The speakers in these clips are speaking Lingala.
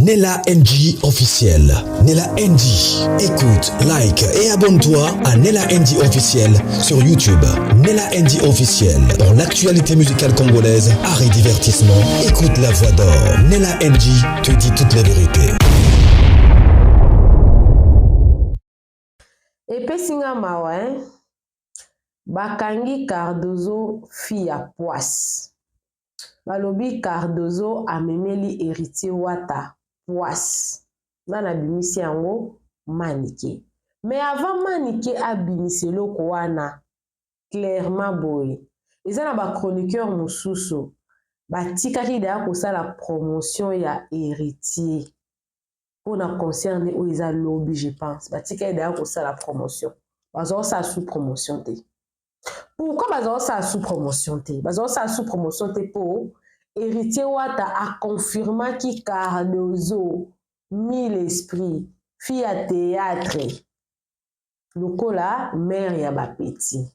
Nella NG officiel. Nella NG. Écoute, like et abonne-toi à Nella NG officiel sur YouTube. Nella NG officiel. Pour l'actualité musicale congolaise, art et divertissement, écoute la voix d'or. Nella NG te dit toute la vérité. Et puis singa mawa, bakangi Cardozo fia poisse. Balobi Cardozo amemeli héritier wata poisse. Nana bimisi yango manike. Mais avant manike abimisi loko wana clairement boy. Ezana ba chroniqueur mususu batikaki daya kosala promotion ya héritier. Pour na concerne où ils ont lobby, je pense. Batikaki daya kosala promotion. Bazo sa sous promotion te. Pourquoi bazo sa sous promotion te? Bazo sa sous promotion te pour héritier wata a confirmé qui Cardozo mille esprits fille à théâtre lokola mère ya ba petit.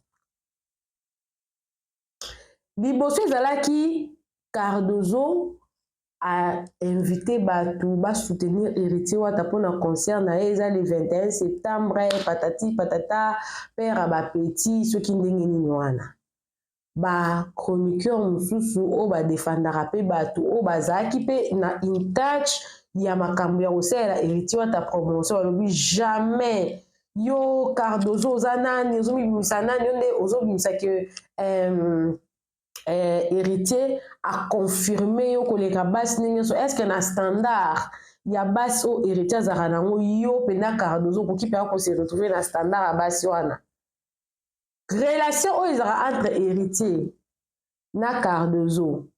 Liboso ezalaki Cardozo a invité Batou ba soutenir héritier wata pour na concert na eza le 21 septembre patati patata père à ba petit ce qui ndenge nini wana. Ba chroniqueur mususu o ba défendra pe Batou o bazaki pe na in touch ya makambo ya kosala héritier wata promotion alobi jamais yo Cardozo zanani ozomibimisa nani onde ozobimisa que héritier a confirmé yo koleka basi ninyo est-ce que na standard ya basi o héritier azaka nango yo pena Cardozo koki pe ko se retrouver na standard ya basi wana relation o ezaka entre héritier na Cardozo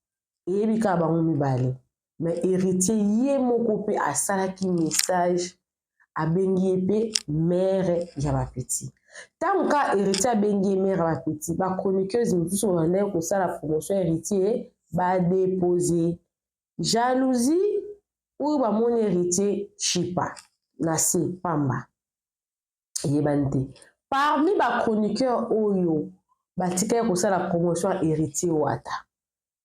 eyebi ka bango mibale mais héritier ye moko pe asalaki message abengi pe mère ya ba petit. Tant que héritier abengi mère ya ba petit, ba chroniqueuse mususu banda kosala promotion héritier ba déposer jalousie ou ba mon héritier chipa na se pamba yebante. Parmi ba chroniqueur oyo batika kosala promotion héritier wata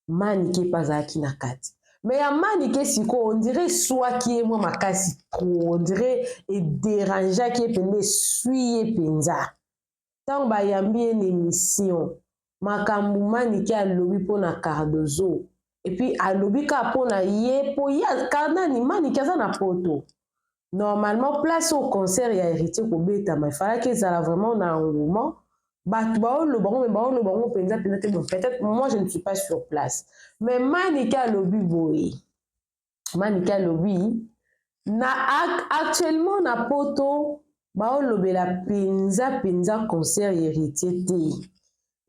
manike pazaki na kati. Mais ya manike siko on dirait soit qui est moi makasi trop on dirait et dérangeant qui est pende suye penza. Tant ba yambi une émission makambu manike alobi pona Cardozo et puis alobi ka pona ye po ya kanani manike za na poto. Normalement place au concert ya héritier ko beta mais fallait que ça vraiment na engouement. Peut-être moi je ne suis pas sur place mais Manika Lobby boy Manika Lobby na actuellement na poto ba lobby la penza concert héritier te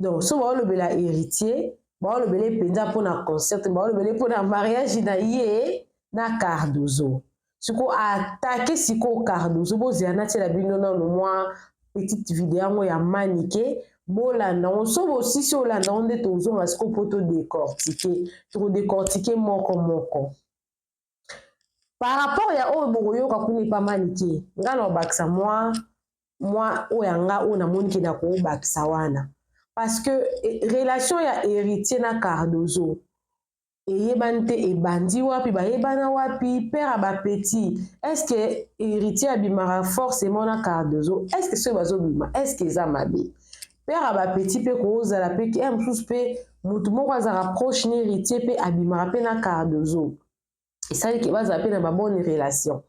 donc so ba lobby la héritier ba lobby le penza pour na concert ba lobby pour na mariage na ye na Cardozo siko attaquer siko Cardozo bozana tela bino na moi petite vidéo ya manike bolanda on so aussi sur la onde tozo masiko poto décortiquer moko par rapport ya o boyo ka kuni pa manike ngana baksa moi o yanga o na moniki na ko baksa wana parce que relation ya héritier na Cardozo eyebante ebandi wapi ba yebana wapi père ba petit est-ce que héritier abimara forcément na Cardozo est-ce que ce bazo bima est-ce que za mabe père ba petit pe ko zala pe ki msus pe mutu moko za rapproche ni héritier pe abimara pe na Cardozo et ça qui va zapper na ba bonne relation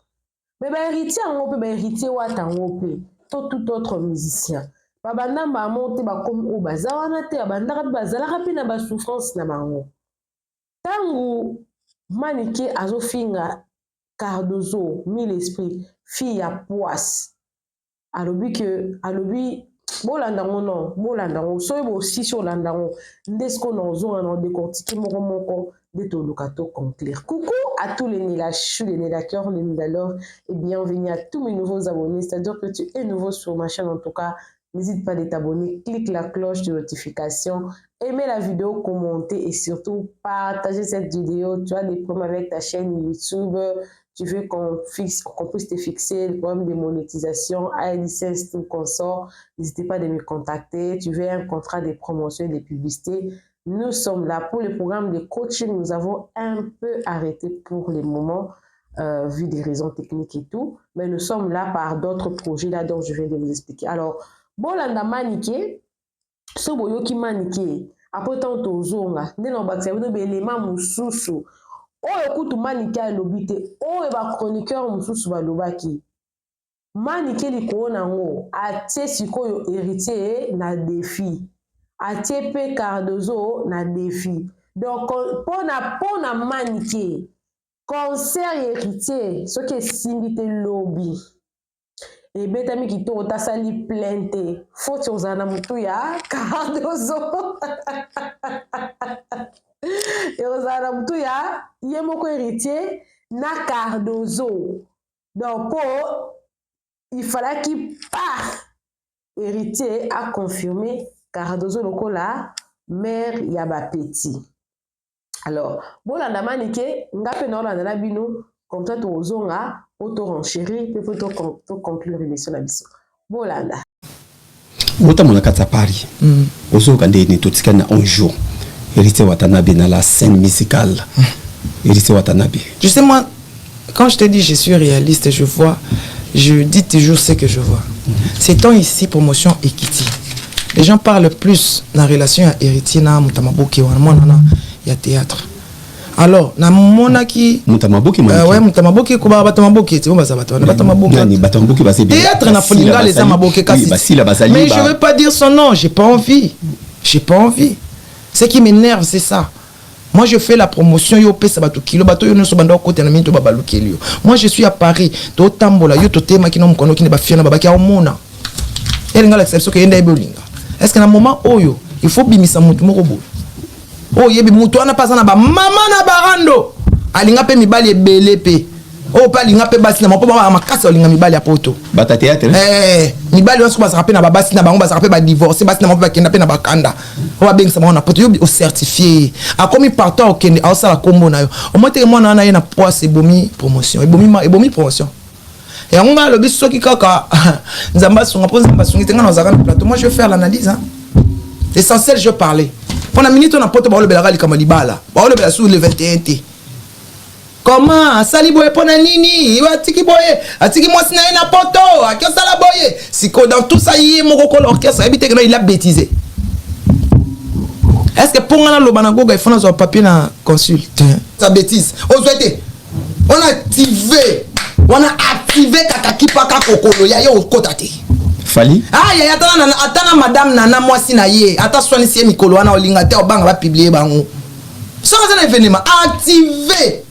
mais ba héritier ngo pe ba héritier wata ngo pe tout autre musicien ba banda ba monte ba comme o bazawana te banda ba zala pe na ba souffrance na bango. Tangu manike azofinga Cardozo mille esprits fille à poisse alobi bolandango non bolandango soyez aussi sur landango ndesko na ozonga na décortiquer moko de to locato conclure. Coucou à tous les Nélachus, les Nélakeurs, les Nélalors et bienvenue à tous mes nouveaux abonnés, c'est-à-dire que tu es nouveau sur ma chaîne en tout cas. N'hésite pas à t'abonner, clique la cloche de notification, aimez la vidéo, commentez et surtout partagez cette vidéo. Tu as des problèmes avec ta chaîne YouTube, tu veux qu'on puisse te fixer le problème de monétisation, AdSense, tout consort, n'hésitez pas à me contacter. Tu veux un contrat de promotion et de publicité, nous sommes là. Pour le programme de coaching, nous avons un peu arrêté pour le moment. vu des raisons techniques et tout. Mais nous sommes là par d'autres projets là dont je viens de vous expliquer. Alors, bolanda maniqué, ce boyo qui maniqué, après tant tozonga, ne non bakse vous be élément mususu. Oyo kutu maniqué a lobité, oyo ba chroniqueur mususu ba lobaki. Maniqué li ko nango, atie sikoyo héritier na défi. Atie pe Cardozo na défi. Donc pona maniqué, concert héritier, ce qui est simbité lobby. Et betami qui to tasali plainte. Faut que ozana mutu ya Cardozo. Et ozana mutu ya yemoko héritier na Cardozo. Donc il fallait qu'il parte. Héritier a confirmé Cardozo lokola mère Yaba Petit. Alors, bolanda manike ngape na olanda na bino comme ça to ozonga auto renchérir peut to conclure l'émission na biso. Bolanda. Bota mona kata Paris. Ozo kande ni totikana un jour. Héritier Watanabe na la scène musicale. Héritier Watanabe. Tu sais moi quand je te dis je suis réaliste, je dis toujours ce que je vois. C'est tant ici promotion Ekiti. Les gens parlent plus de la relation à héritier na Mutamaboki ou il y a théâtre. Alors, na monaki Mutamaboki ouais Mutamaboki ko ba Batamaboki tu vois ça Batamaboki ba c'est théâtre na folinga les Amaboki kasi. Mais je veux pas dire son nom, j'ai pas envie. Ce qui m'énerve c'est ça. Moi je fais la promotion yo pesa bato kilo bato yo no so banda côté na minto babalukeli yo. Moi je suis à Paris, to tambola yo to tema kino mkono kine ba fiona babaki a mona. Elinga l'exception que yenda ebolinga. Est-ce que na moment oyo il faut bimisa mutu moko bo. Oh yebi mutu ana pasa na ba mama na barando. Alinga pe mibali ebele pe. Oh pa linga pe basi na mapo ba makasa olinga mibali ya poto. Bata théâtre. Mibali on se passe rappeler na ba basi na bango ba rappeler ba divorce basi na mapo ba kenda pe na bakanda. On bien ça na poto yo au certifié. A comme partout au kende a ça la combo na yo. Au moins te moi na na poids c'est bomi promotion. Ebomi promotion. Et on va le biso ki kaka nzamba songa pose nzamba songa tenga na zaka na plateau. Moi je vais faire l'analyse hein. L'essentiel je parler. Pendant minute on a poto ba le belaka li kama libala. Ba le bela sur le 21 t. Comment sali boye pona nini? Atiki boye, atiki moi sina na poto, akio sala boye. Siko dans tout ça yé moko ko l'orchestre, habité que il a bêtisé. Est-ce que pour ngana lo banagoga il faut na papier na consulte? Ça bêtise. On souhaite. On a activé kakaki paka kokolo ya yo kotate. Fali? Ah ya atana madame nana moi sina yé, ata soigner si mikolo wana olinga te obanga ba publier bango. Ça c'est un événement activé.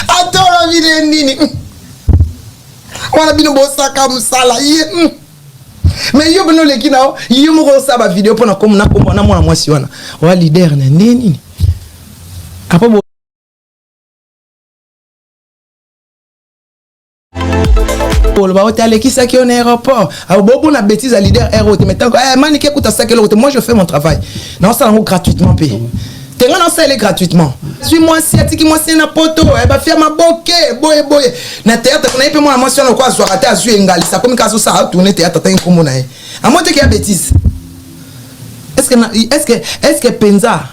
Attends la vie nini. On a bino bosaka musala ye. Mais yo bino leki nao, yo mo ko sa ba vidéo pona comme na komona mwana mwasi wana. Wa leader na nini. Apa bo Pour le hôtel qui ça qui est en aéroport. Alors bon la bêtise à leader aéro mais tant que man qui écoute ça que l'autre moi je fais mon travail. Non ça gratuitement payé. T'es là ça est gratuitement. Suis-moi si atiki moi c'est na poto et ba faire ma boké boye. Na théâtre on a peu moi sur quoi soit raté à jouer ngali ça comme caso ça tourner théâtre tant comme on a. À moi qui a bêtise. Est-ce que Penza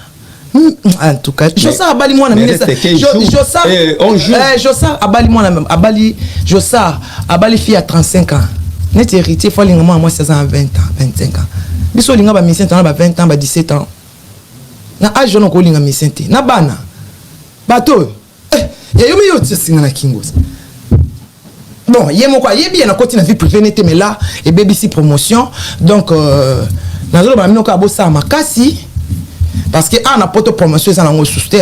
en tout cas, Jossa abali moi na Jossa abali moi na abali Jossa abali fille à 35 ans. Net héritier faut linga moi 16 ans 20 ans, 25 ans. Biso linga ba mission ba 20 ans ba 17 ans. Na âge on ko linga mission te. Na bana. Bato. Ya yo mi yo tsinga na kingos. Bon, yemo quoi, yebi na continue vie privée nete mais là et BBC promotion. Donc na zo ba mino ka bo sa makasi. Parce que on a pas de promotion ça n'ango sousté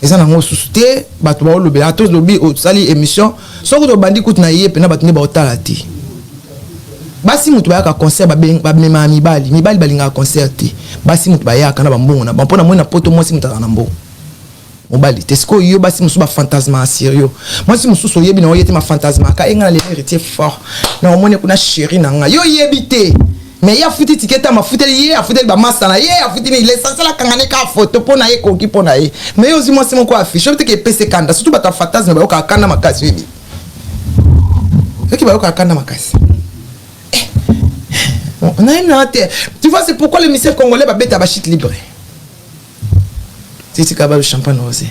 et ça n'ango sousté bato ba lobe à tous lobi au sali émission soko to bandi kout na yé pena bato ne ba otalati basi mutu ba ka concert ba mema mibali balinga concert basi mutu ba ya kana ba mbongo na ba pona moi na poto moi si mutu na mbongo mobali tesco yo basi musu ba fantasma sérieux moi si musu so yebi na oyete ma fantasma ka enga le héritier fort na omone kuna chéri na nga yo yebité. Mais il y a foutu ticket à ma foutu hier, à foutu ba massa, hier à foutu l'essentiel à kangane ka photo pour naie koki pour naie. Mais aussi moi c'est mon quoi affiche, je veux que PC kanda, surtout ba ta fantasme ba ka kanda makasi bibi. Qui ba ka kanda makasi. On a une antenne. Tu vois c'est pourquoi les missiles congolais ba bête ba shit libre. C'est kabalo champagne rosé.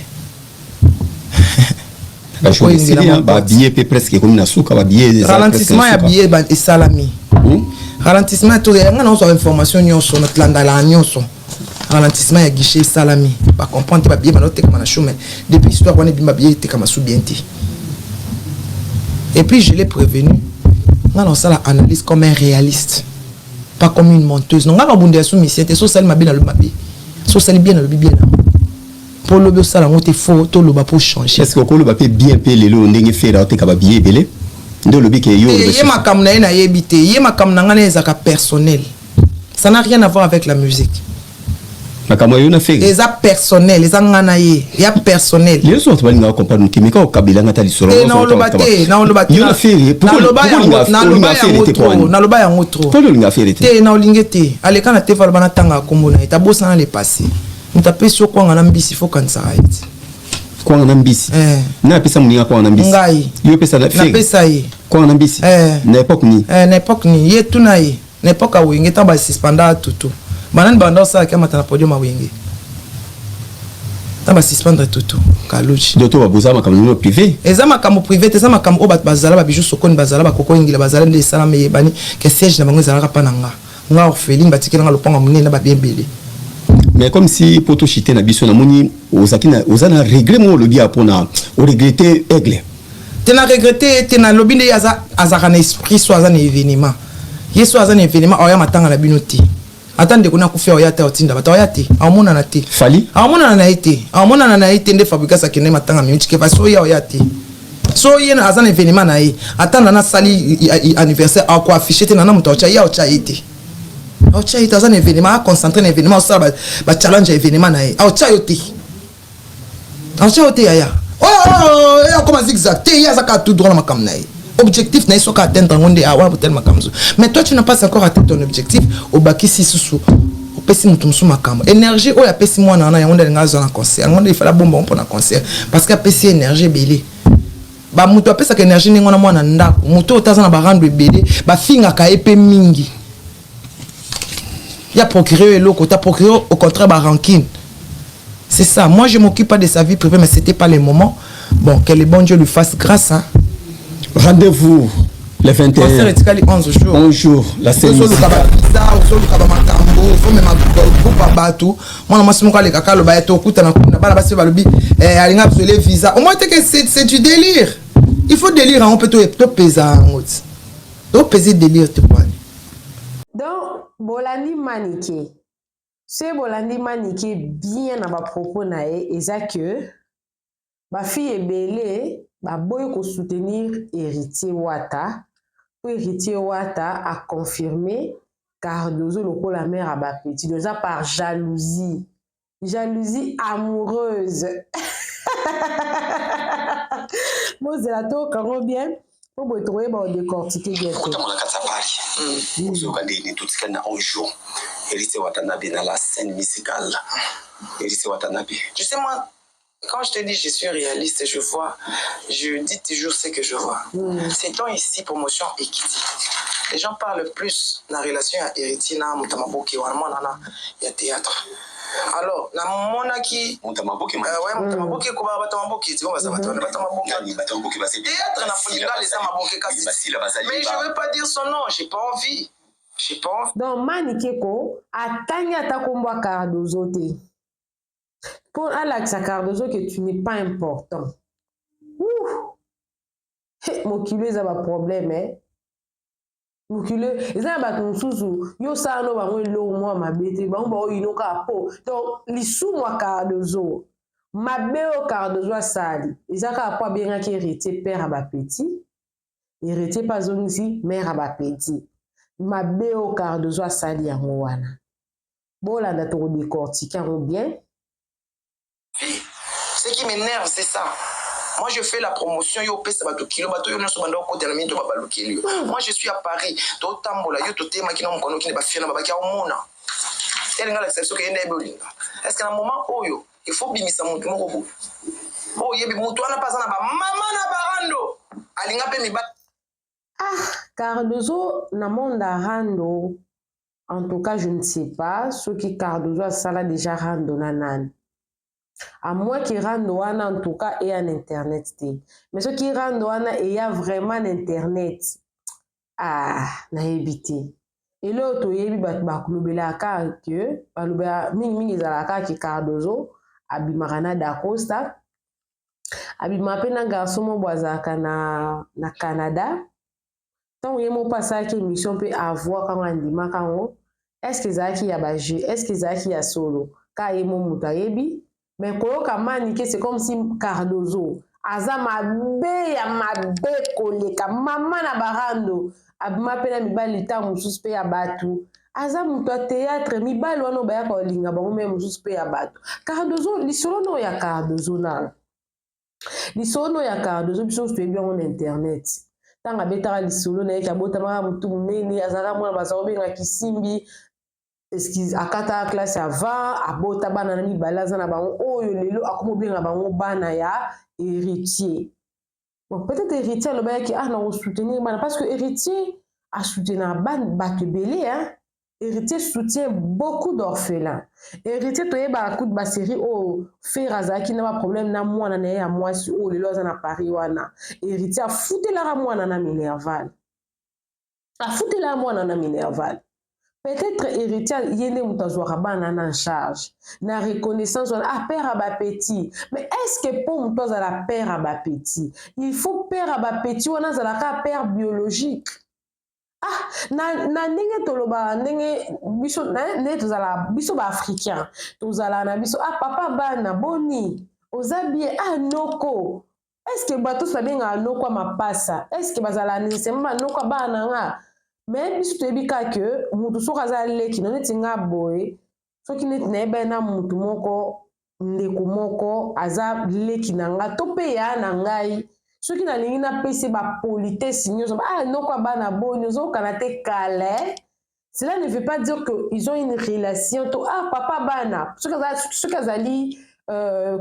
babillet pe presque comme na suka babillet ralentissement ya billet ba esalami ralentissement to ya ngana ozo information nyonso na tlandala nyonso ralentissement ya guichet esalami ba comprendre ba billet ba note kama na chemin depuis histoire wana bima billet te kama sou bien te. Et puis je l'ai prévenu ngana osala analyse comme un réaliste pas comme une menteuse non ngana bundé sou mission te so sali mabe na le mabe so sali bien na le bien na pour le ça la monte faux tout le bas pour changer est-ce que le bas bien payé le ndenge faire te ka billet belé ndo le bike yo ye makam na ina yebite ye makam na ngana ezaka personnel ça n'a rien à voir avec la musique makam yo na fait eza personnel eza ngana ye ya personnel les autres balinga comprendre kimika o kabila ngata lisoro na lo bate yo na fait pourquoi na lo ba ya ngotro pourquoi le nga faire te na olingete aleka na te vala bana tanga kombo na eta bosa na le passé ntape so kwa ngana mbisi fo kansa haiti kwa ngana mbisi na pesa muninga kwa ngana mbisi ngai yo pesa na fait na pesa ye kwa ngana mbisi na époque ni ye tuna ye na époque a wenge ta ba suspenda tutu banani banda sa ka matana podium a wenge ta ba suspendre tutu kaluchi doto ba bozama comme privé eza makambo privé te eza makambo obat bazala ba bijou sokoni bazala ba koko ingila bazala nde sala me bani que siège na bango ezala ka pananga nga orpheline batikela nga lopango munene ba biembele. Mais comme si poto chité na biso na moni ozana regret mo lobi apona o regretter aigle tena regretter tena lobi nde azaka na esprit so azana événement yeso azana événement oya matanga na binoti attendez qu'on a ku faire oya ta otinda bata oya te amona na te fali amona na ite nde fabrica sa kene matanga minute ke fa so oya te so yena azana événement na ye attendre na sali anniversaire a ko afficher te na muto ocha ya ocha ite ocha ite azana événement a concentrer na événement ça ba challenge événement na ye ocha yote ya oh comme zigzag te ya zaka tout droit na makam na ye objectif na iso ka atteindre ngonde awa botel makamzo mais toi tu n'as pas encore atteint ton objectif au bakisi susu au pesi mutu musu makambo énergie o ya pesi mwana na ngonde ngazo na concert ngonde il fallait bomba pour na concert parce que pesi énergie belé ba mutu apesa ka énergie ngona mwana ndako mutu otaza na barando ebele ba finga ka epé mingi ya procurer l'eau ta procurer au contraire ba rancune. C'est ça. Moi, je m'occupe pas de sa vie privée, mais c'était pas le moment. Bon, que le bon Dieu lui fasse grâce. Hein. Rendez-vous le 21. 11 jours. La scène. C'est du délire. Il faut délire. On peut tout peser. On peut peser délire. Donc, Bolandi Maniké. C'est Bolandi Maniké bien à ma propos nae et ça que ma fille est belle, ma boy ko soutenir héritier Wata. Pour héritier Wata a confirmé Cardozo le la mère à ma petite déjà par jalousie amoureuse. Moi c'est la tour quand bien pour me trouver bon décortiquer bien. Héritier Watanabe dans la scène musicale. Héritier Watanabe. Tu sais, moi, quand je te dis je suis réaliste, je dis toujours ce que je vois. C'est donc ici promotion équité. Les gens parlent plus de la relation à héritier, il y a théâtre. Alors, na monaki Mutamaboki mutamaboki ko ba batamaboki tu vas batamaboki théâtre na fulinga les amaboki kasi mais je veux pas dire son nom, j'ai pas envie. Donc Manikeko atteigne à ta combat Cardozo te. Pour Alex Cardozo que tu n'es pas important. Mon kilo ça va problème mon kilo ça va ton sousou yo ça no ba lo moi ma bête ba on ino ka po donc lisou moi Cardozo ma beo Cardozo sali ça ka pas bien qui héritier père à ba petit héritier pas zone ici mère à ba petit ma béo Cardozo a sali ya mwana. Bola na to décortiquer bien. Ce qui m'énerve c'est ça. Moi je fais la promotion yo pesa ba kilo bato yo nso banda ko tela minto ba balukeli. Moi je suis à Paris, to tambola yo to tema kina mkono kine ba fiana ba ki omona. Elle ngala exception ke yenda ebolinga. Est-ce que na moment oyo il faut bimisa muntu moko bo. Oh yebi mutu ana pasa na ba mama na barando. Alinga pe mi ba Cardozo na monde rando. En tout cas, je ne sais pas ce qui Cardozo a ça là déjà rando nanan. À moins qu'il rende en tout cas et en internet. Mais ce qui rend il y a vraiment internet. Ah, na évité. Et là, tu yebi bat kulubela ka que balubela mingi ezalaka ki Cardozo abimarana da Costa abimapé na garçon mo bwazaka na Canada. Tant yemo passa ki émission peut avoir quand andima kango. Est-ce que zaki ya ba jeu? Est-ce que zaki ya solo? Ka yemo muta yebi. Mais koyoka manike c'est comme si Cardozo aza mabe ya mabe koleka mama na barando abima pena mibali ta mususu pe ya batu aza mutu ya théâtre mibali wana bayaka olinga bango me mususu pe ya batu Cardozo lisolo no ya Cardozo na lisolo no ya Cardozo biso toyebi yango na internet ntango abetaka lisolo na ye kabotamaka mutu munene azalaka mwana bazala obenga kisimbi eski akata classe ya 20 abota bana na mibale aza na bango oyo lelo akoma obenga bango bana ya héritier. Bon, peut-être héritier alobaki na soutenir bana parce que héritier a soutenir bato belé hein. Héritier soutient beaucoup d'orphelins. Héritier toyeba coup de ba série o faire azaki na ba problème na mwana na ya mwasi o lelo aza na Paris wana. Héritier a futela mwana na Minerval. A futela mwana na Minerval. Peut-être héritier yene mutazwaka bana en charge na reconnaissance père à ba petit mais est-ce que pour mutoza la père à ba petit il faut père à ba petit wana zalaka père biologique na ndenge toloba ndenge biso na tozala biso ba africain tozala na biso papa bana boni ozabie noko est-ce que bato sabenga noko mapasa est-ce que bazala nisema noko bana nga mais biso toyebi que mutu soki aza leki na neti nga boye soki neti nayeba na mutu moko ndeko moko aza leki na nga to mpe ya na ngai soki nalingi napesi bapolitesi nyonso noko bana boni ozokana te kale cela ne veut pas dire qu'ils ont une relation to papa bana soki azali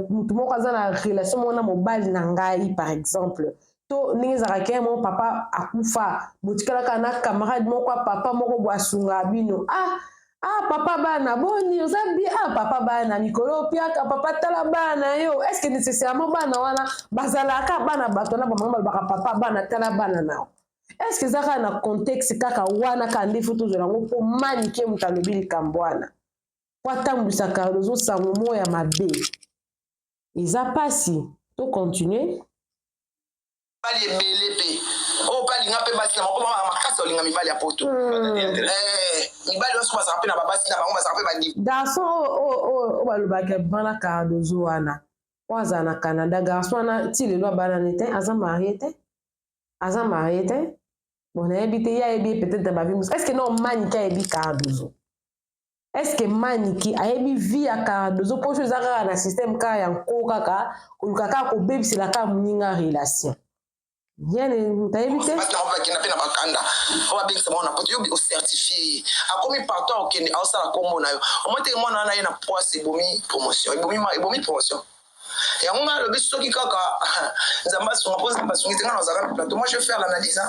mutu moko aza na relation moko na mobali na ngai par exemple to ndenge ezalaka mon papa akufa botikalaka na camarade moko papa moko bwasunga bino papa bana boni ozabi papa bana mikolo piaka papa tala bana yo est-ce que nécessairement bana wana bazalaka bana bato na bamama balobaka papa bana tala bana nao est-ce que ezaka na contexte kaka wana kandi fo tozolango mpo manike moto alobi likambo wana po atambwisa Cardozo sango mo ya mabe eza pasi to continue mibali ebele mpe oyo mpe alinga mpe basi na bango makasi olinga mibali ya poto mibali nyonso bazala mpe na babasi na bango bazala mpe badi garçon oyo balobaka bana Cardozo wana oyo azala na Canada garçon wana ti lelo abanani te aza marie te bon nayebi te ye ayebi peut-être bavi mosu est-ce que non maniki ayebi Cardozo est-ce que maniki ayebi vie ya Cardozo mpo so eza kaka na système kaka ya nko kaka koluka kaka kobebisela kaka moninga relation bien tayebi te parce que on va kidnapper na bakanda on va bien ça on a poto yo certifié akomi partout okende ausala kombo na yo omote mwana na ye na poisse ebomi promotion ebomi promotion et on a le biso soki kaka nzamba songa pose nzamba songi tenga na zaka plateau moi je vais faire l'analyse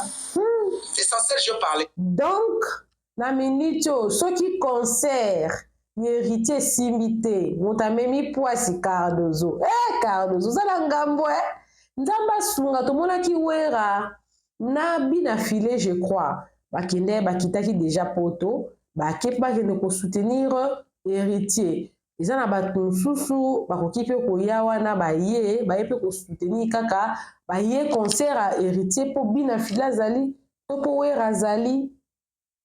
c'est essentiel je parler donc na minute soki concert héritier simité moto amemi poisse Cardozo Cardozo zala ngambo nzamba sunga tomonaki wera na bina filé je crois bakende bakitaki déjà poto bakende ko soutenir héritier eza na bato mosusu bakoki mpe koya wana baye mpe ko soutenir kaka baye concert à héritier mpo bina filé azali to mpo wera azali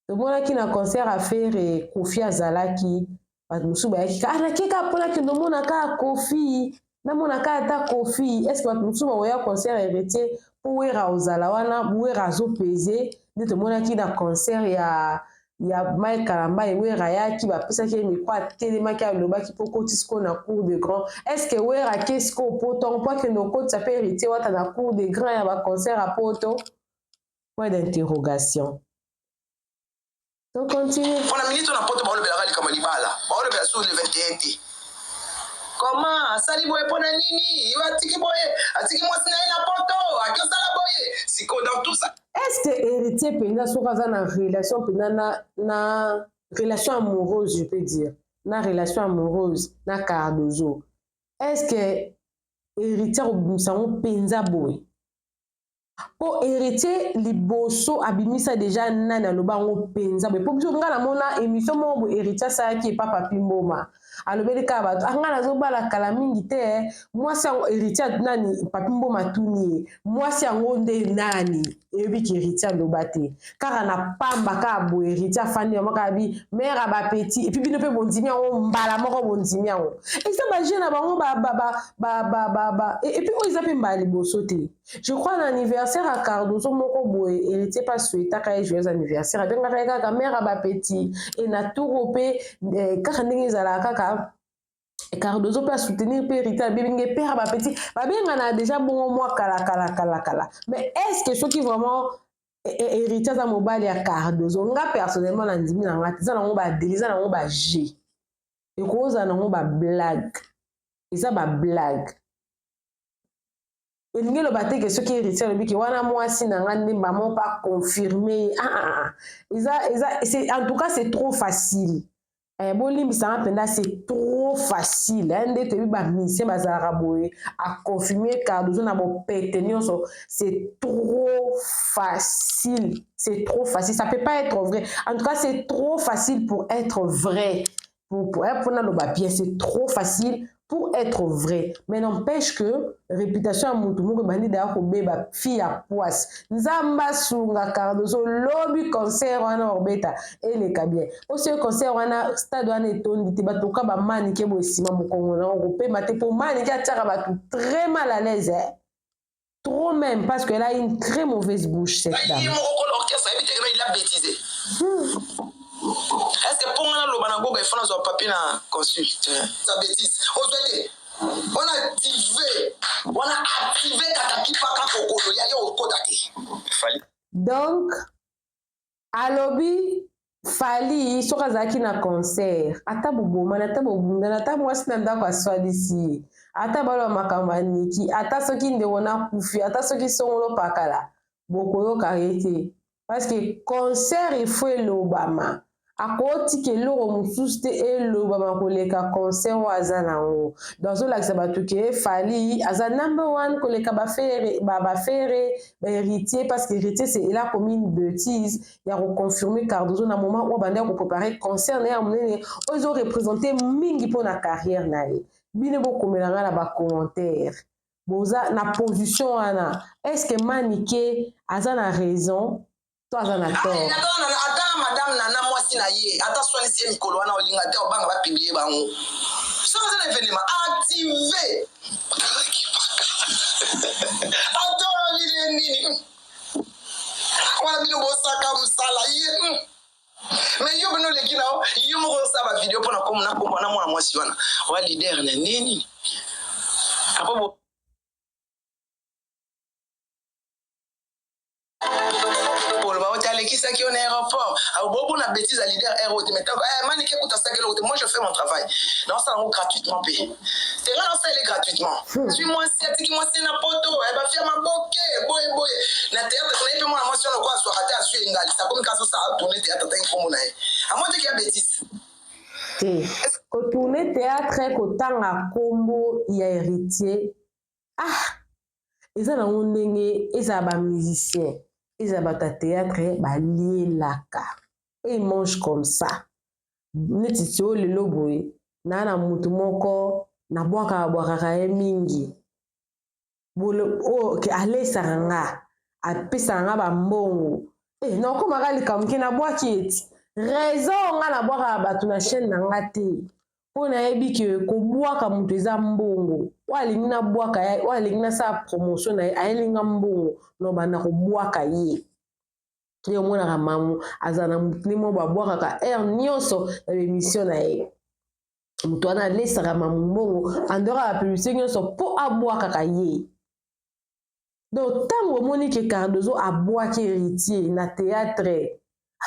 tomonaki na concert affaire Kofi azalaki bato mosusu bayaki nakeka mponaki ndomonaka Kofi namonaka ata Kofi est-ce que bato mosusu bakoya concert héritier mpo wera ozala wana wera azopese nde tomonaki na concert ya Mike Kalamba wera ayaki bapesaki ye mikro atelemaki alobaki mpo kotisiko na cour de grand est-ce que wera akesiko poto mpo akende okotisa mpe héritier wata na cour de grand ya baconcert ya poto point d'interrogation. Donc continue. On a minute on a poto baolobelaka likambo libala baolobela sur le 21 te comment asali boye mpona nini atiki boye atiki mwasi na ye na poto akiosala boye siko dans tout ça est-ce que héritier mpenza soki aza na relation mpenza na relation amoureuse je peux dire na relation amoureuse na Cardozo est-ce que héritier obimisa ngo penza boye po héritier liboso abimisa déjà nani aloba ngo penza boye po biso nga namona émission moko boye héritier asalaki epa Papi Mboma alobeli kaka bato anga nazobala kala mingi te mwasi yango héritier nani Papi Mboma atuni ye mwasi yango nde nani eyebiki héritier aloba te kaka na pamba kaka boye héritier afandi yango kaka bi mère abapeti epuis bino mpe bondimi yango mbala moko bondimi yango eza bajeune na bango epuis oyo eza mpe mbala liboso te je crois na anniversaire à Cardozo moko boye héritier pas souhaitaka ye joyeux anniversaire abengaka ye kaka mère abapeti e na turo mpe kaka ndenge ezalaka kaka Cardozo peut soutenir pe héritier bébé père ba petit ba bien on a déjà bon mois kala mais est-ce que ceux qui vraiment héritier za mobile ya Cardozo nga personnellement na ndimi na ngati za na ngo ba délisa na ngo ba G et koza na ngo ba blague et ça ba blague et ngelo baté que ceux qui héritier le biki wana mwasi na ngandi maman pas confirmé c'est en tout cas c'est trop facile. C'est trop facile. À confirmer Cardozo na bo c'est trop facile. C'est trop facile. Ça peut pas être vrai. En tout cas, c'est trop facile pour être vrai. Pour le papier, c'est trop facile pour être vrai. Mais n'empêche que réputation à mon tour, que d'ailleurs beba fille à poisse. Nzamba sunga Cardozo lobby concert wana orbeta et les kabien. Aussi concert wana stade wana etondi te batoka ba manike bo sima mokongo na ngopé maté pour manike ataka ba tout très mal à l'aise. Trop même parce qu'elle a une très mauvaise bouche cette dame. Il a bêtisé. Est-ce que pour moi, le il faut un papier na consulte. Ça bêtise. On a activé donc, à lobby, Fali, Sorazaki na concert. Ata buboma, ata bubunda, ata mwasi na ndako aswadisi. Ata balo makambaniki, ata soki ndewona kufi, ata soki songolo pakala. Bokoyo karete. Parce que concert il faut l'Obama. A côté que l'euro mususte et l'Obama koleka concert ou azanango. Dans ce lac sabatuke Fali aza number one koleka ba faire héritier parce que héritier c'est il a commis une bêtise. Il a reconfirmé Cardozo na moment où bande ko préparer concert na monene ils ont représenté mingi pour la carrière nae. Bine bo komelanga na ba commentaire. Boza na position ana. Est-ce que Maniké aza na raison? Toi aza na tort. Madame Nana mwasi na ye attention ici Mikolo wana olinga te obanga ba publier bango sans un événement activé attends vide nini wana bino bosaka msala ye mais yo bino lekina yo mo sa ba vidéo pona komona komona mwa mwasi wana wa leader na nini apo qui c'est qui est en aéroport beaucoup na bêtise à leader ROT maintenant Maniké écoute ça moi je fais mon travail non ça on gratuitement payé c'est là ça est gratuitement suis moi c'est qui moi c'est na poto elle va faire ma boké boy na théâtre on est moi sur le quoi soit raté à suivre ngali ça comme quand ça a tourné théâtre tant comme on a moi qui a bêtise ko tourner théâtre ko tanga combo ya héritier eza na ndenge eza ba musicien ils abattent théâtre balié laka et ils mangent comme ça netitio le loboy na mutu moko na bwaka mingi bolo o ke ale saranga apesa nga ba mbongo non comme akali kamki na bwaki eti raison nga na bwaka batu na chaîne na ngate pona yebi ke ko bwaka mutu eza mbongo walingi na bwaka ya walingi na sa promotion na ayelinga mbongo no bana ko bwaka ye kile mona ka mamu azana mutlimo ba bwaka ka nyonso na émission na ye mutu ana lesa ka mamu mbongo andora la publicité nyonso po abwaka ka ye donc tango moni ke Cardozo abwaki héritier na théâtre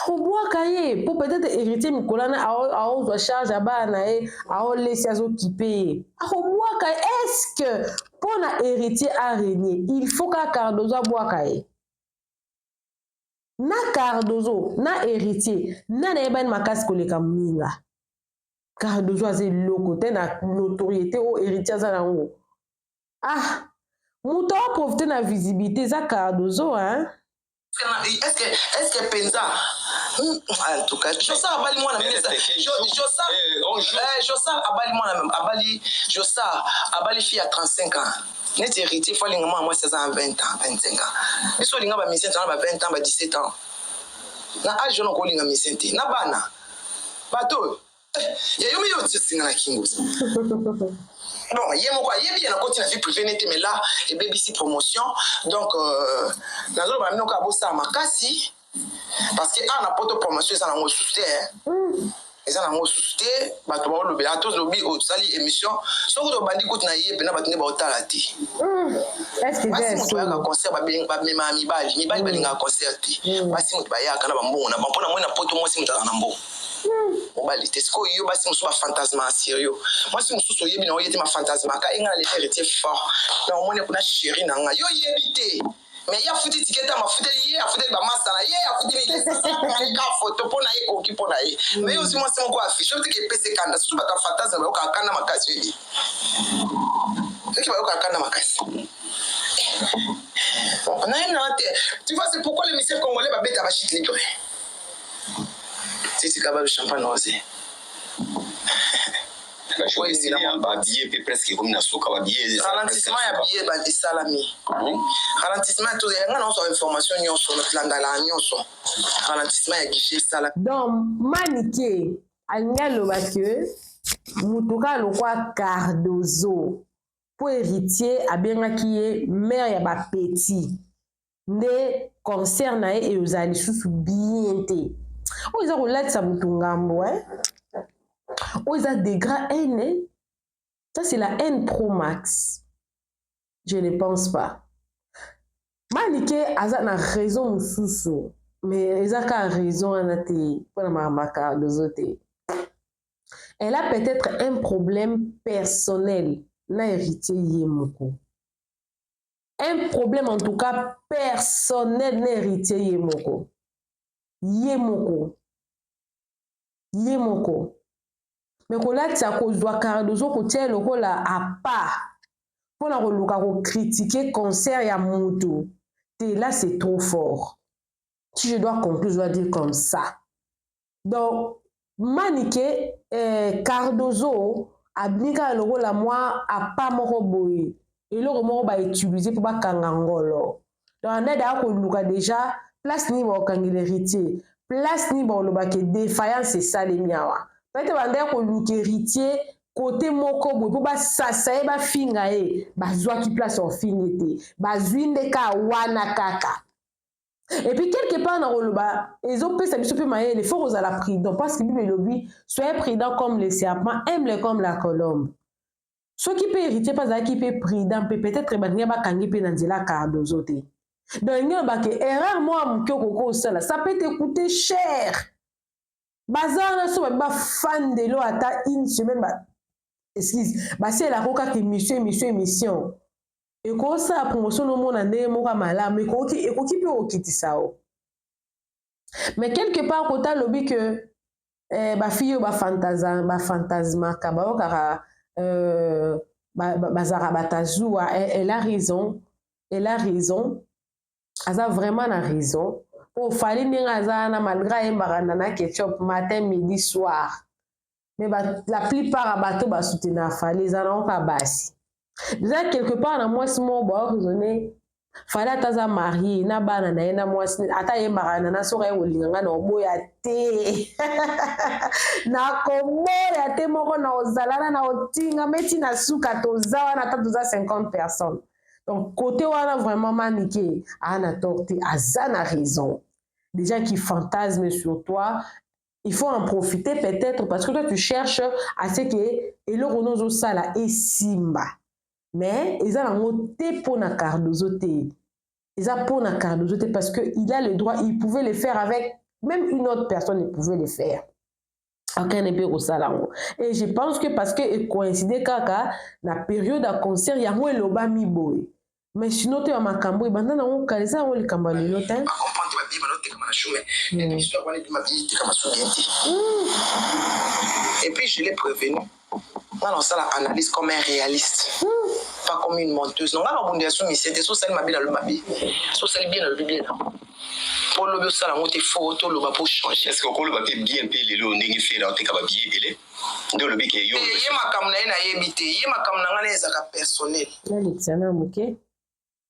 abwaka ye po peut-être héritier mikolana a charge abana ye a laisser s'occuper abwaka est-ce que pour na héritier a régner il faut que Cardozo abwaka ye na Cardozo na héritier na yeba makasi koleka minga Cardozo aza eloko te na notoriété o héritier aza nango. Ah, moto aprofite na visibilité eza Cardozo, hein? Est-ce que Penza en tout cas Josa abali mwana Josa abali fille à 35 ans net héritier faut linga moi c'est à 20 ans 25 ans biso linga ba mission na ba 20 ans ba 17 ans na âge no ko linga mission te na bana bato ya yomi yo tsinga na kingozi. Non, il y a bien un côté de la vie privée, mais là, les BBC promotion. Donc, dans le moment où on a makasi, parce que on a pas de promotion, ça n'a pas soutien. Ils ont soutien, bah tu vois le bien, tous lobby au sali émission. Sauf que bandi coûte na yé, pena batine ba otalati. Est-ce que c'est ça? Un concert, bah bien, bah même mi bali nga concert. Bah si mutu ba ya kana ba mbongo na ba pona moi na poto moi si mutu na mbo. Obalité ce que yo basi musu ba fantasma sérieux moi si musu so yebi na oyete ma fantasma ka inga le héritier fort na omone kuna chéri na nga yo yebité mais ya futi tiketa ma futi ye a futi ba massa na ye a futi ni ka photo pona ye ko ki pona ye mais yo si moi c'est mon affiche yo tike pc kanda surtout ba ka fantasma ba ka kana makasi yi c'est que ba ka kana makasi bon na ina tu vois c'est pourquoi les messieurs congolais ba beta ba shit les doigts. Si tu as le champagne aussi. Il a habillé presque comme une souka habillé. Ralentissement habillé bah des salami. Ralentissement tout il y a une information sur le plan de la nyonso. Ralentissement et guichet salami. Donc maniqué angalo que mutuka lokwa Cardozo pour héritier a bien qui est mère ya ba petit. Ne concerne et aux ali sous bien té. Oh, ils ont relaté ça mutungambo, hein? Oh, ils ont des grands haine. Ça, c'est la haine Pro Max. Je ne pense pas. Manike, Aza n'a raison, Moussoussou. Mais Aza a raison, elle a peut-être un problème personnel. N'a hérité Yemoko. Un problème, en tout cas, personnel, n'a hérité Yemoko. Yemoko. Mais quand là, tu as besoin Cardozo côté le rôle à part pour la critiquer concert ya mutu. Là, c'est trop fort. Si je dois conclure, je dois dire comme ça. Donc, Maniké Cardozo a bien le rôle à moi à pas mon boy. Et le roman va utiliser pour pas kangangolo. Donc, on est d'accord déjà. Place ni ba kangile héritier place ni ba loba ke défaillance c'est ça les miawa peut-être banda ko luki héritier côté moko boy pour ba sasa e ba finga e ba zwa ki place en finité ba zwinde ka wana kaka et puis quelque part na loba ezo pesa biso pe maye il faut aux à la prudent parce que bible lobby soyez prudent comme les serpents aime-les comme la colombe ceux qui peut héritier pas za qui peut prudent peut-être banya ba kangi pe na nzela Cardozo te. Donc, erreur moi ça peut te coûter cher. Bazar so ba fan de l'eau ata une semaine excuse c'est la coca qui mission et ko ça promotion no mona ndé moka mala mais ko ki peut okitisa o. Mais quelque part kota lobby que ba fille ba fantasma ka ba okara bazara batazua elle a raison. Aza vraiment la raison. Pour fallait n'aza malgré na ketchup matin midi soir. Mais la plupart bateau ba soutenir fallait ça non pas basi. Déjà quelque part na moi si mon bon raisonner fallait taza marié na bana na moi si ata yembara na sora olinga na oboya te. Na komoya te moko na ozalana na otinga meti na suka toza na tatuza 50 personnes. Donc, côté où on a vraiment maniqué, on a torté, Azan a raison. Des gens qui fantasment sur toi, il faut en profiter peut-être parce que toi, tu cherches à ce que et le renozo sala et simba. Mais ils ont monté pour na Cardozo te. Ils ont pour na Cardozo te parce qu'il a le droit, il pouvait le faire avec même une autre personne, il pouvait le faire. Et je pense que parce que coïncidé kaka la période à concert, il y a un loba mi boy. Mais sinon, tu as ma cambo, et maintenant, on a un cambo. bien manote comme la choume. Et puis histoire on est ma vie comme souvienti. Et puis je l'ai prévenu. Moi ça la analyse comme un réaliste. Pas comme une menteuse. Non, on va sur mais c'était sur celle ma bien le mabi. Sur celle bien le bien. Pour le ça la monter photo le va pour changer. Est-ce qu'on le va bien payer le ndenge fait là on t'es capable bien payer. Donc le bique yo. Yé ma kam na yebité, yé ma kam na ngana ezaka personnel. Là l'examen moké.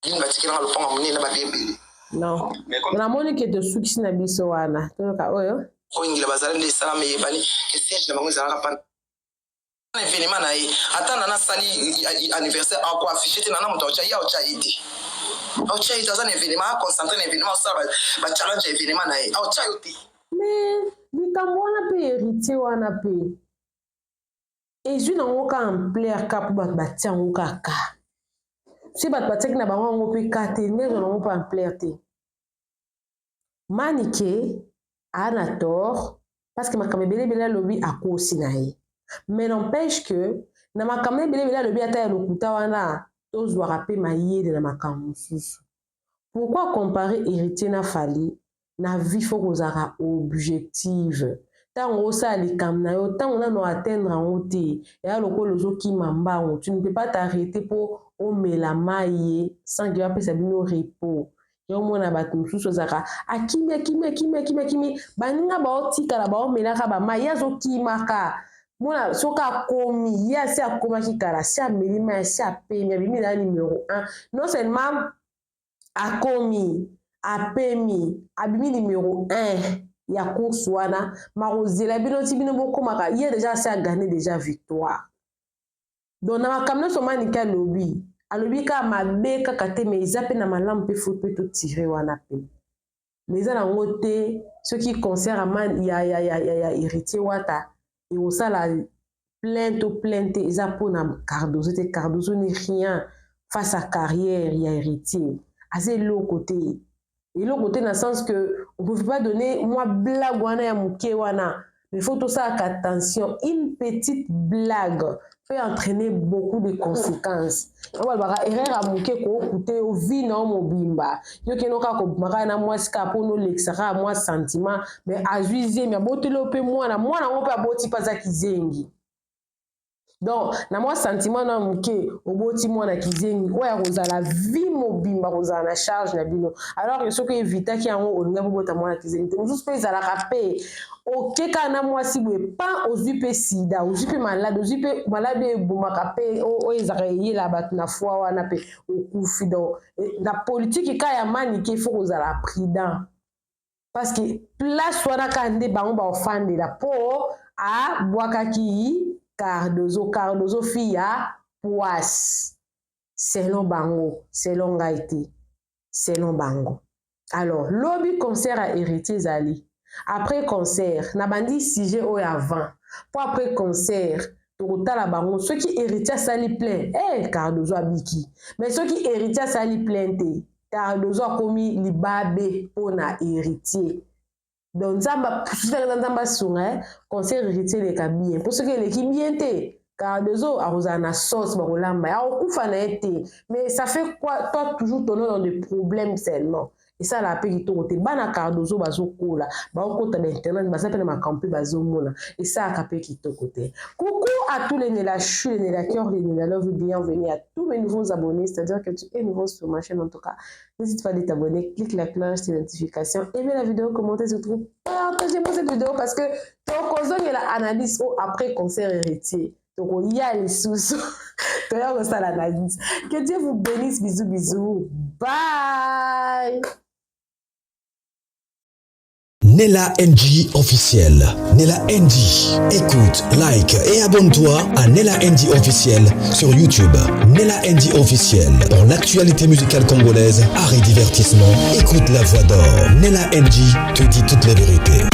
Il va tirer le pont amener na ba bien payer. Non. Na moni ke te suki na biso wana. Toka oyo. Oingila bazali de salama yebani que siège na bango ezalaka pa événement na ye atana na sali anniversaire en quoi affiché te nana moto ya ocha yiti ocha yiti azana événement concentré na événement ça ba challenge événement na ye ocha yoti mais likambo wana pe héritier wana pe ezwi nango ka ampleur ka po bato batia yango kaka si bato batiaki na bango yango mpe ka te ndezo nango mpe ampleur te manike ana tort parce que makambo ebele alobi akosi na ye. Mais n'empêche que na makambo ebele alobi ata ya lokuta wana tozwaka mpe mayele na makambo mosusu. Pourquoi comparer héritier na Fally na vie fo kozala objective ntango osala likambo na yo ntango nano atteindre yango te eya lokola ozokima mbango tu ne peux pas t'arrêter mpo omela mai ye sans que bapesa bino repos. Yomona bato mosusu ozalaka akimi baninga baotikala baomelaka bamai ye azokimaka mona soki akomi ye asi akomaki kala si ameli mai asi apemi abimi na numéro 1 non seulement akomi apemi abimi numéro 1 ya course wana makozela bino ti bino bokomaka ye déjà asi agane déjà victoire donc na makambo nyonso manike alobi ka mabe kaka te mais eza mpe na malamu mpe fo mpe totire wana mpe mais eza nango te soki concert ya héritier wata ekosala plainte eza mpona Cardozo te. Cardozo ni rien face à carrière ya héritier aza eloko te na sens que on peut pas donner moi blague wana ya moke wana mais faut tosalaka attention une petite blague peut entraîner beaucoup de conséquences. Erreur à moke ko coûter au vie na mobimba yo keno ka ko maka na mwasi ka po no lexaka moi sentiment mais azuize mais botelo pe mwana ngo pe aboti paza kizengi donc na moi sentiment na moke oboti mwana kizengi oya kozala vie mobimba kozala na charge na bino alors que soki évita ki yango olinga bota mwana kizengi te mususu pe ezalaka pe okeka na mwasi boye pa ozwi pe sida ozwi pe malade ebomaka pe oyo ezalaka eyela bato na foi wana pe okufi donc na politique ka ya manike il faut kozala prudent parce que place wana ka nde bango baofandela mpo abwakaki Cardozo fille ya poisse selon bango selon ngai te selon bango. Alors lobi concert à héritier ezali après concert na bandi sujet oyo avant po après concert tokotala bango soki héritier asali plein Cardozo abiki mais soki héritier asali plein te Cardozo akomi libabe mpona héritier. Donc nzamba sunga concert héritier leka bien pour ce que leki bien te Cardozo arozana na sauce bakolamba ya okufa na ete mais ça fait quoi toi toujours ton nom dans des problèmes seulement et ça la pe kitoko te bana Cardozo bazokola baokota d'internet basape na makampe bazomona et ça akape kitoko te. Coucou à tous les Nelachu, les Nelacœur, les Nelalove, bienvenue à tous mes nouveaux abonnés, c'est-à-dire que tu es nouveau sur ma chaîne en tout cas. N'hésite pas à t'abonner, clique la cloche de notification, aimez la vidéo, commentez surtout, partagez-moi cette vidéo parce que ton cousin il a analyse après concert héritier. Donc il y a les sous. l'analyse. Que Dieu vous bénisse, bisous, bye. Nella NG officiel. Nella NG. Écoute, like et abonne-toi à Nella NG officiel sur YouTube. Nella NG officiel. Pour l'actualité musicale congolaise, art et divertissement, écoute la voix d'or. Nella NG te dit toutes les vérités.